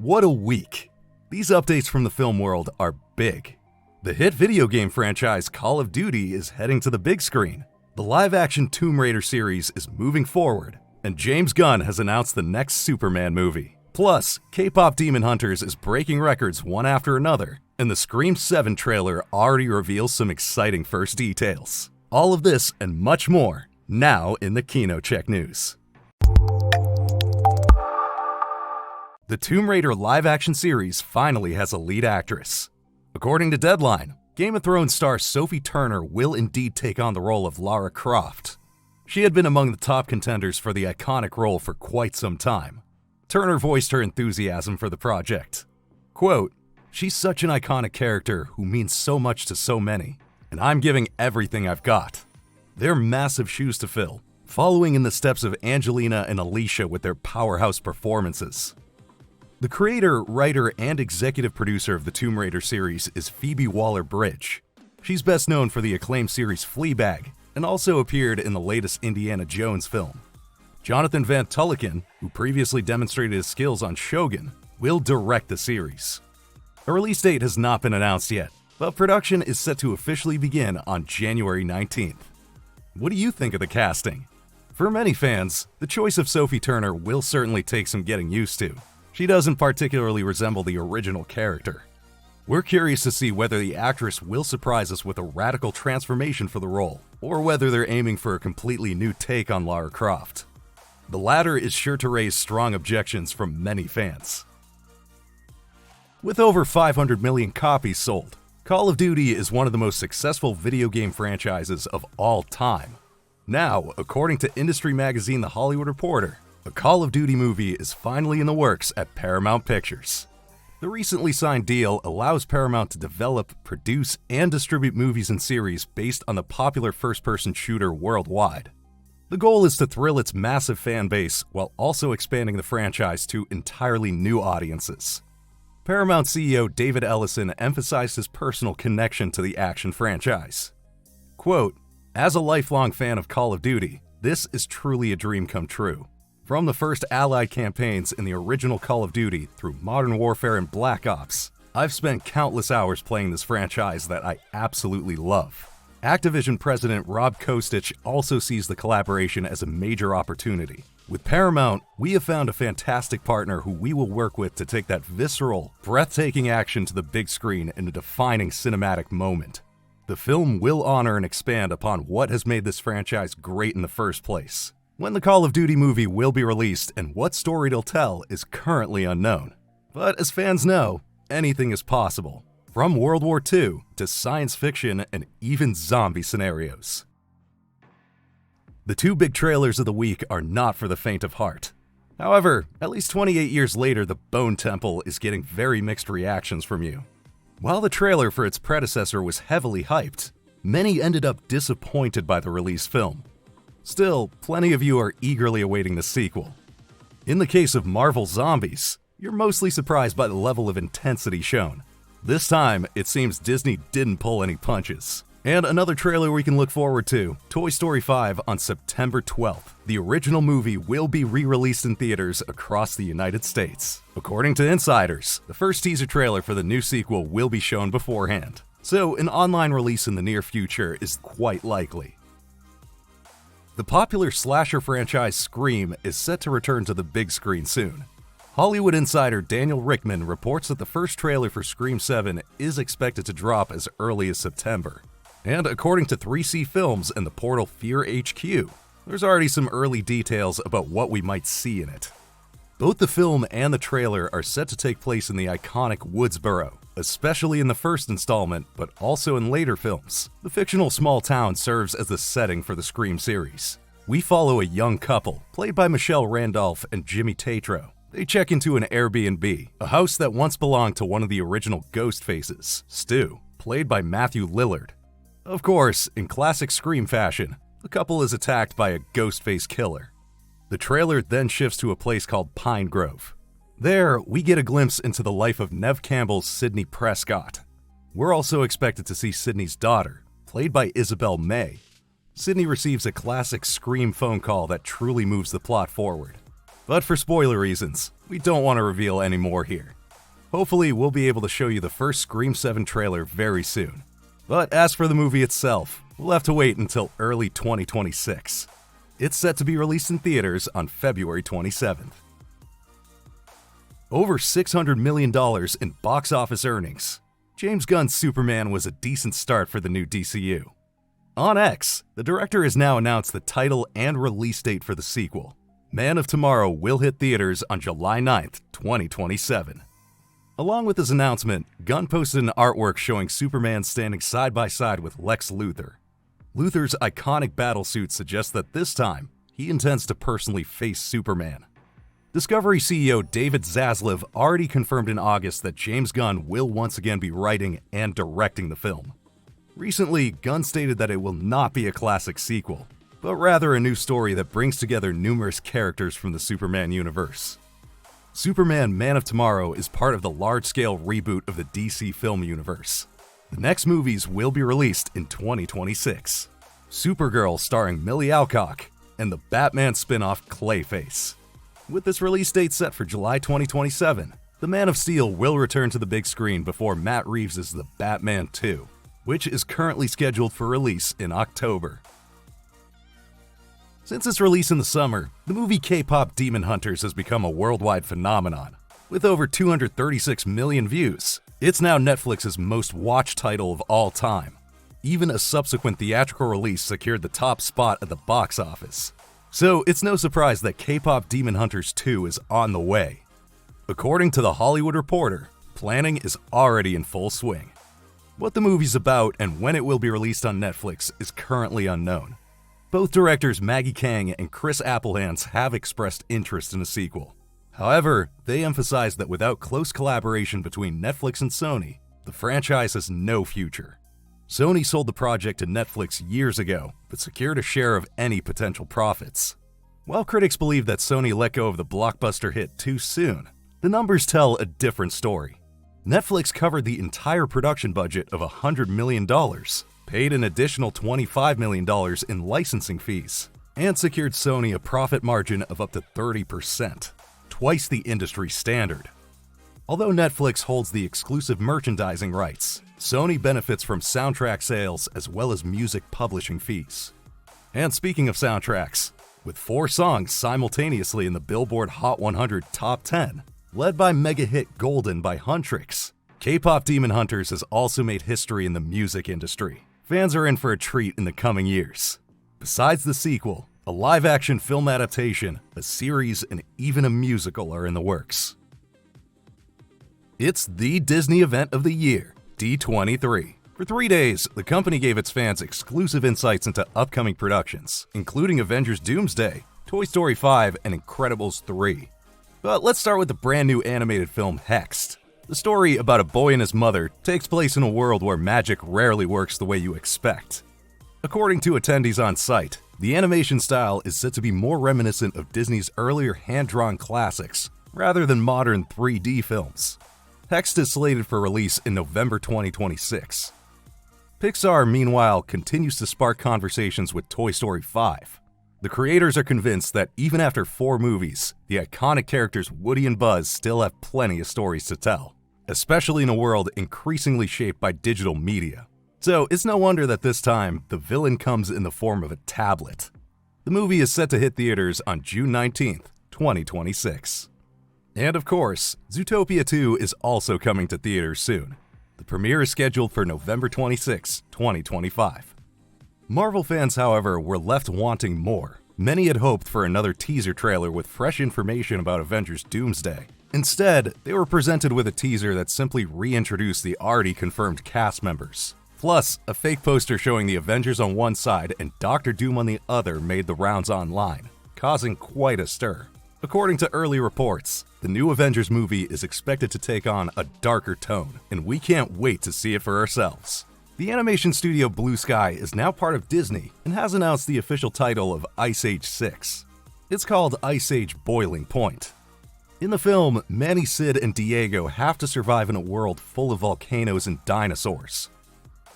What a week! These updates from the film world are big. The hit video game franchise Call of Duty is heading to the big screen. The live-action Tomb Raider series is moving forward, and James Gunn has announced the next Superman movie. Plus, K-Pop Demon Hunters is breaking records one after another, and the Scream 7 trailer already reveals some exciting first details. All of this and much more, now in the KinoCheck news. The Tomb Raider live-action series finally has a lead actress. According to Deadline, Game of Thrones star Sophie Turner will indeed take on the role of Lara Croft. She had been among the top contenders for the iconic role for quite some time. Turner voiced her enthusiasm for the project. Quote, "She's such an iconic character who means so much to so many, and I'm giving everything I've got." They're massive shoes to fill, following in the steps of Angelina and Alicia with their powerhouse performances. The creator, writer, and executive producer of the Tomb Raider series is Phoebe Waller-Bridge. She's best known for the acclaimed series Fleabag, and also appeared in the latest Indiana Jones film. Jonathan Van Tulleken, who previously demonstrated his skills on Shogun, will direct the series. A release date has not been announced yet, but production is set to officially begin on January 19th. What do you think of the casting? For many fans, the choice of Sophie Turner will certainly take some getting used to. She doesn't particularly resemble the original character. We're curious to see whether the actress will surprise us with a radical transformation for the role, or whether they're aiming for a completely new take on Lara Croft. The latter is sure to raise strong objections from many fans. With over 500 million copies sold, Call of Duty is one of the most successful video game franchises of all time. Now, according to industry magazine The Hollywood Reporter, a Call of Duty movie is finally in the works at Paramount Pictures. The recently signed deal allows Paramount to develop, produce, and distribute movies and series based on the popular first-person shooter worldwide. The goal is to thrill its massive fan base while also expanding the franchise to entirely new audiences. Paramount CEO David Ellison emphasized his personal connection to the action franchise. Quote, "As a lifelong fan of Call of Duty, this is truly a dream come true. From the first Allied campaigns in the original Call of Duty through Modern Warfare and Black Ops, I've spent countless hours playing this franchise that I absolutely love." Activision president Rob Kostich also sees the collaboration as a major opportunity. With Paramount, we have found a fantastic partner who we will work with to take that visceral, breathtaking action to the big screen in a defining cinematic moment. The film will honor and expand upon what has made this franchise great in the first place. When the Call of Duty movie will be released and what story it'll tell is currently unknown. But as fans know, anything is possible, from World War II to science fiction and even zombie scenarios. The two big trailers of the week are not for the faint of heart. However, at least 28 years later, The Bone Temple is getting very mixed reactions from you. While the trailer for its predecessor was heavily hyped, many ended up disappointed by the released film. Still, plenty of you are eagerly awaiting the sequel. In the case of Marvel Zombies, you're mostly surprised by the level of intensity shown. This time, it seems Disney didn't pull any punches. And another trailer we can look forward to, Toy Story 5 on September 12th. The original movie will be re-released in theaters across the United States. According to insiders, the first teaser trailer for the new sequel will be shown beforehand. So an online release in the near future is quite likely. The popular slasher franchise Scream is set to return to the big screen soon. Hollywood insider Daniel Rickman reports that the first trailer for Scream 7 is expected to drop as early as September. And according to 3C Films and the portal Fear HQ, there's already some early details about what we might see in it. Both the film and the trailer are set to take place in the iconic Woodsboro, especially in the first installment, but also in later films. The fictional small town serves as the setting for the Scream series. We follow a young couple, played by Michelle Randolph and Jimmy Tatro. They check into an Airbnb, a house that once belonged to one of the original ghost faces, Stu, played by Matthew Lillard. Of course, in classic Scream fashion, the couple is attacked by a ghost-face killer. The trailer then shifts to a place called Pine Grove. There, we get a glimpse into the life of Neve Campbell's Sydney Prescott. We're also expected to see Sydney's daughter, played by Isabel May. Sydney receives a classic Scream phone call that truly moves the plot forward. But for spoiler reasons, we don't want to reveal any more here. Hopefully, we'll be able to show you the first Scream 7 trailer very soon. But as for the movie itself, we'll have to wait until early 2026. It's set to be released in theaters on February 27th. Over $600 million in box office earnings. James Gunn's Superman was a decent start for the new DCU. On X, the director has now announced the title and release date for the sequel. Man of Tomorrow will hit theaters on July 9th, 2027. Along with his announcement, Gunn posted an artwork showing Superman standing side by side with Lex Luthor. Luthor's iconic battlesuit suggests that this time, he intends to personally face Superman. Discovery CEO David Zaslav already confirmed in August that James Gunn will once again be writing and directing the film. Recently, Gunn stated that it will not be a classic sequel, but rather a new story that brings together numerous characters from the Superman universe. Superman Man of Tomorrow is part of the large-scale reboot of the DC film universe. The next movies will be released in 2026. Supergirl starring Millie Alcock, and the Batman spin-off Clayface. With this release date set for July 2027, The Man of Steel will return to the big screen before Matt Reeves' The Batman 2, which is currently scheduled for release in October. Since its release in the summer, the movie KPop Demon Hunters has become a worldwide phenomenon. With over 236 million views, it's now Netflix's most watched title of all time. Even a subsequent theatrical release secured the top spot at the box office. So it's no surprise that KPop Demon Hunters 2 is on the way. According to The Hollywood Reporter, planning is already in full swing. What the movie's about and when it will be released on Netflix is currently unknown. Both directors Maggie Kang and Chris Applehands have expressed interest in a sequel. However, they emphasize that without close collaboration between Netflix and Sony, the franchise has no future. Sony sold the project to Netflix years ago, but secured a share of any potential profits. While critics believe that Sony let go of the blockbuster hit too soon, the numbers tell a different story. Netflix covered the entire production budget of $100 million, paid an additional $25 million in licensing fees, and secured Sony a profit margin of up to 30%, twice the industry standard. Although Netflix holds the exclusive merchandising rights, Sony benefits from soundtrack sales as well as music publishing fees. And speaking of soundtracks, with 4 songs simultaneously in the Billboard Hot 100 Top 10, led by mega hit Golden by Huntrix, KPop Demon Hunters has also made history in the music industry. Fans are in for a treat in the coming years. Besides the sequel, a live-action film adaptation, a series, and even a musical are in the works. It's the Disney event of the year, D23. For 3 days, the company gave its fans exclusive insights into upcoming productions, including Avengers Doomsday, Toy Story 5, and Incredibles 3. But let's start with the brand new animated film Hexed. The story about a boy and his mother takes place in a world where magic rarely works the way you expect. According to attendees on site, the animation style is said to be more reminiscent of Disney's earlier hand-drawn classics, rather than modern 3D films. Hexed is slated for release in November 2026. Pixar, meanwhile, continues to spark conversations with Toy Story 5. The creators are convinced that even after 4 movies, the iconic characters Woody and Buzz still have plenty of stories to tell, especially in a world increasingly shaped by digital media. So it's no wonder that this time, the villain comes in the form of a tablet. The movie is set to hit theaters on June 19th, 2026. And of course, Zootopia 2 is also coming to theaters soon. The premiere is scheduled for November 26, 2025. Marvel fans, however, were left wanting more. Many had hoped for another teaser trailer with fresh information about Avengers Doomsday. Instead, they were presented with a teaser that simply reintroduced the already confirmed cast members. Plus, a fake poster showing the Avengers on one side and Doctor Doom on the other made the rounds online, causing quite a stir. According to early reports, the new Avengers movie is expected to take on a darker tone, and we can't wait to see it for ourselves. The animation studio Blue Sky is now part of Disney and has announced the official title of Ice Age 6. It's called Ice Age Boiling Point. In the film, Manny, Sid, and Diego have to survive in a world full of volcanoes and dinosaurs.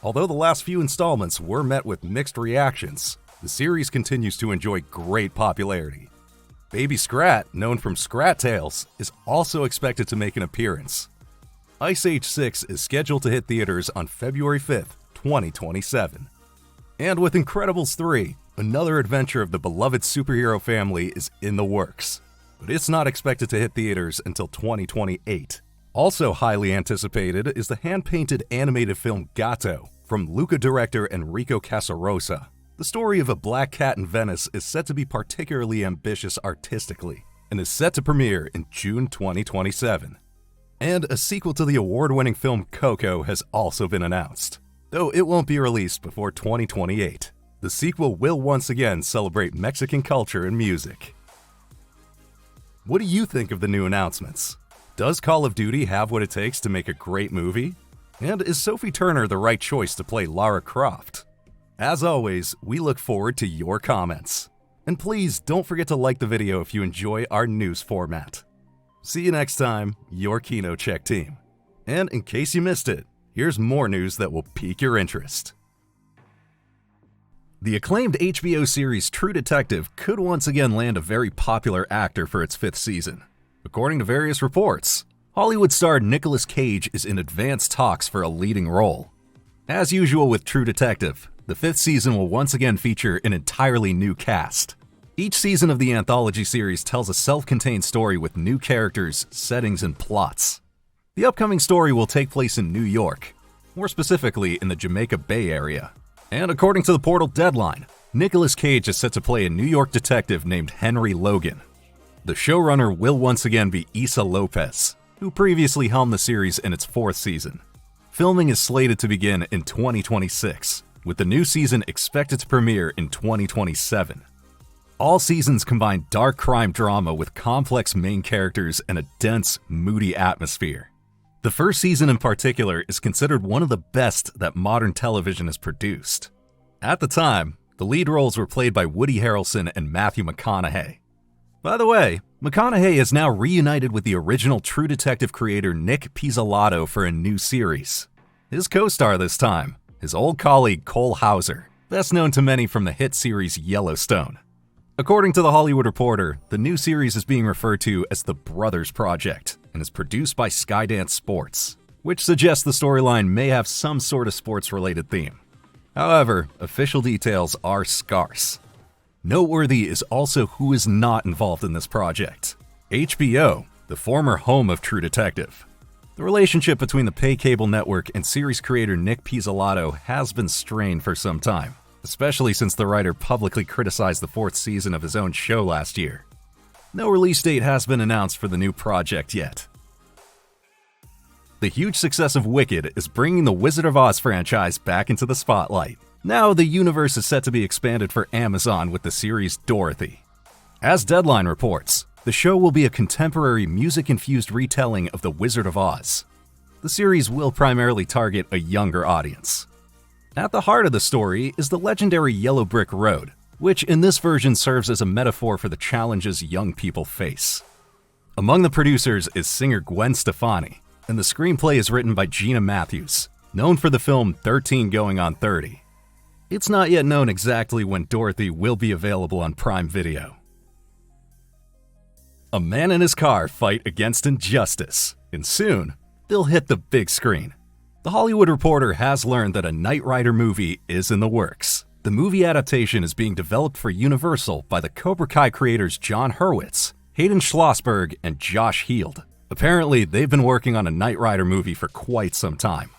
Although the last few installments were met with mixed reactions, the series continues to enjoy great popularity. Baby Scrat, known from Scrat Tales, is also expected to make an appearance. Ice Age 6 is scheduled to hit theaters on February 5th, 2027. And with Incredibles 3, another adventure of the beloved superhero family is in the works, but it's not expected to hit theaters until 2028. Also highly anticipated is the hand-painted animated film Gatto from Luca director Enrico Casarosa. The story of a black cat in Venice is set to be particularly ambitious artistically and is set to premiere in June 2027. And a sequel to the award-winning film Coco has also been announced, though it won't be released before 2028. The sequel will once again celebrate Mexican culture and music. What do you think of the new announcements? Does Call of Duty have what it takes to make a great movie? And is Sophie Turner the right choice to play Lara Croft? As always, we look forward to your comments. And please don't forget to like the video if you enjoy our news format. See you next time, your KinoCheck team. And in case you missed it, here's more news that will pique your interest. The acclaimed HBO series True Detective could once again land a very popular actor for its 5th season. According to various reports, Hollywood star Nicolas Cage is in advanced talks for a leading role. As usual with True Detective, the 5th season will once again feature an entirely new cast. Each season of the anthology series tells a self-contained story with new characters, settings, and plots. The upcoming story will take place in New York, more specifically in the Jamaica Bay area. And according to the portal Deadline, Nicolas Cage is set to play a New York detective named Henry Logan. The showrunner will once again be Issa Lopez, who previously helmed the series in its 4th season. Filming is slated to begin in 2026, with the new season expected to premiere in 2027. All seasons combine dark crime drama with complex main characters and a dense, moody atmosphere. The first season in particular is considered one of the best that modern television has produced. At the time, the lead roles were played by Woody Harrelson and Matthew McConaughey. By the way, McConaughey is now reunited with the original True Detective creator Nick Pizzolatto for a new series. His co-star this time, his old colleague Cole Hauser, best known to many from the hit series Yellowstone. According to The Hollywood Reporter, the new series is being referred to as the Brothers Project and is produced by Skydance Sports, which suggests the storyline may have some sort of sports-related theme. However, official details are scarce. Noteworthy is also who is not involved in this project. HBO, the former home of True Detective. The relationship between the pay cable network and series creator Nick Pizzolatto has been strained for some time, especially since the writer publicly criticized the 4th season of his own show last year. No release date has been announced for the new project yet. The huge success of Wicked is bringing the Wizard of Oz franchise back into the spotlight. Now the universe is set to be expanded for Amazon with the series Dorothy. As Deadline reports, the show will be a contemporary music-infused retelling of The Wizard of Oz. The series will primarily target a younger audience. At the heart of the story is the legendary Yellow Brick Road, which in this version serves as a metaphor for the challenges young people face. Among the producers is singer Gwen Stefani, and the screenplay is written by Gina Matthews, known for the film 13 Going on 30. It's not yet known exactly when Dorothy will be available on Prime Video. A man and his car fight against injustice, and soon, they'll hit the big screen. The Hollywood Reporter has learned that a Knight Rider movie is in the works. The movie adaptation is being developed for Universal by the Cobra Kai creators John Hurwitz, Hayden Schlossberg, and Josh Heald. Apparently, they've been working on a Knight Rider movie for quite some time.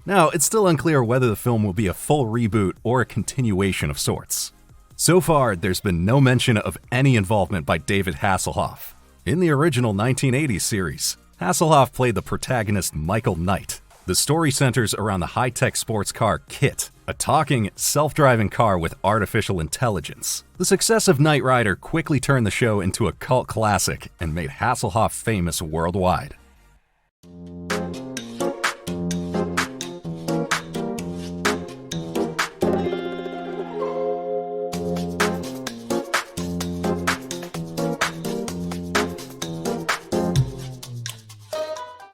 Now, it's still unclear whether the film will be a full reboot or a continuation of sorts. So far, there's been no mention of any involvement by David Hasselhoff. In the original 1980s series, Hasselhoff played the protagonist Michael Knight. The story centers around the high-tech sports car KITT, a talking, self-driving car with artificial intelligence. The success of Knight Rider quickly turned the show into a cult classic and made Hasselhoff famous worldwide.